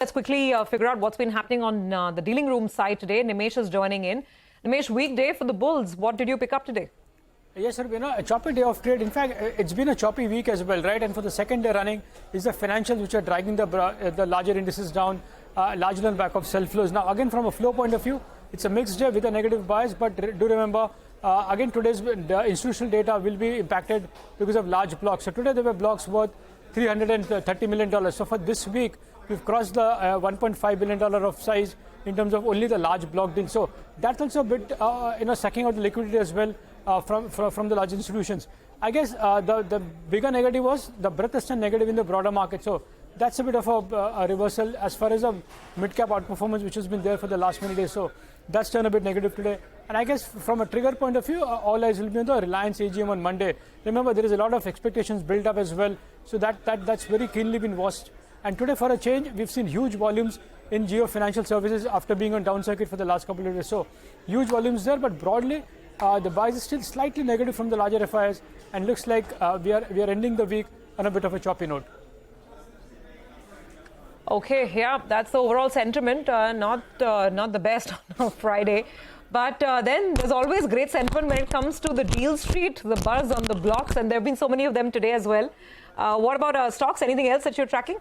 Let's quickly figure out what's been happening on the dealing room side today. Nimesh is joining in. Nimesh, weekday for the Bulls. What did you pick up today? Yes, sir. A choppy day of trade. In fact, it's been a choppy week as well, right? And for the second day running, is the financials which are dragging the larger indices down, largely on the back of sell flows. Now, again, from a flow point of view, it's a mixed day with a negative bias. But do remember, again, today's institutional data will be impacted because of large blocks. So today there were blocks worth $330 million. So for this week, we've crossed the $1.5 billion of size in terms of only the large block deal. So that's also a bit, sucking out the liquidity as well from the large institutions. I guess the bigger negative was the breadth is still negative in the broader market. So that's a bit of a reversal as far as a mid-cap outperformance, which has been there for the last many days. So that's turned a bit negative today. And I guess from a trigger point of view, all eyes will be on the Reliance AGM on Monday. Remember, there is a lot of expectations built up as well. So that's very keenly been watched. And today, for a change, we've seen huge volumes in Jio Financial Services after being on down circuit for the last couple of days. So huge volumes there, but broadly, the bias is still slightly negative from the larger FIs, and looks like we are ending the week on a bit of a choppy note. Okay, yeah, that's the overall sentiment. Not the best on a Friday. But then there's always great sentiment when it comes to the deal street, the buzz on the blocks, and there have been so many of them today as well. What about stocks? Anything else that you're tracking?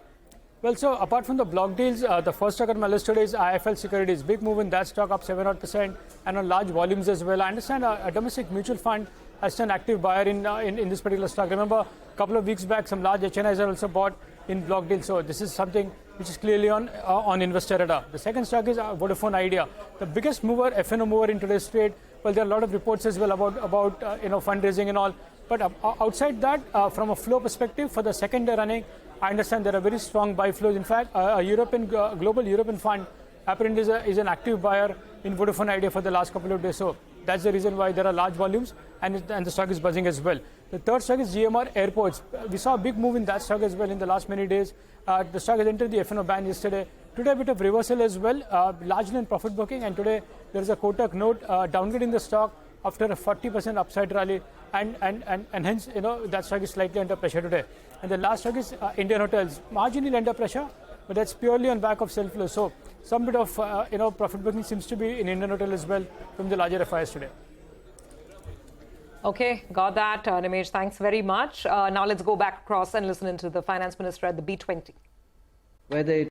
Well, so apart from the block deals, the first stock on my list today is IIFL Securities. Big move in that stock, up 7% and on large volumes as well. I understand a domestic mutual fund has an active buyer in this particular stock. Remember, a couple of weeks back, some large HNIs are also bought in block deals. So this is something which is clearly on investor radar. The second stock is Vodafone Idea, the biggest mover, FNO mover in today's trade. Well, there are a lot of reports as well about fundraising and all. But outside that, from a flow perspective, for the second day running, I understand there are very strong buy flows. In fact, a global European fund apparently is an active buyer in Vodafone Idea for the last couple of days. So that's the reason why there are large volumes and the stock is buzzing as well. The third stock is GMR Airports. We saw a big move in that stock as well in the last many days. The stock has entered the FNO ban yesterday. Today, a bit of reversal as well, largely in profit booking. And today, there is a Kotak note downgrading the stock after a 40% upside rally, and hence that stock is slightly under pressure today. And the last stock is Indian Hotels, marginally under pressure, but that's purely on back of sell flow. So some bit of profit booking seems to be in Indian Hotel as well from the larger FIs today. Okay, got that, Nimesh. Thanks very much. Now let's go back across and listen into the finance minister at the B20. Whether it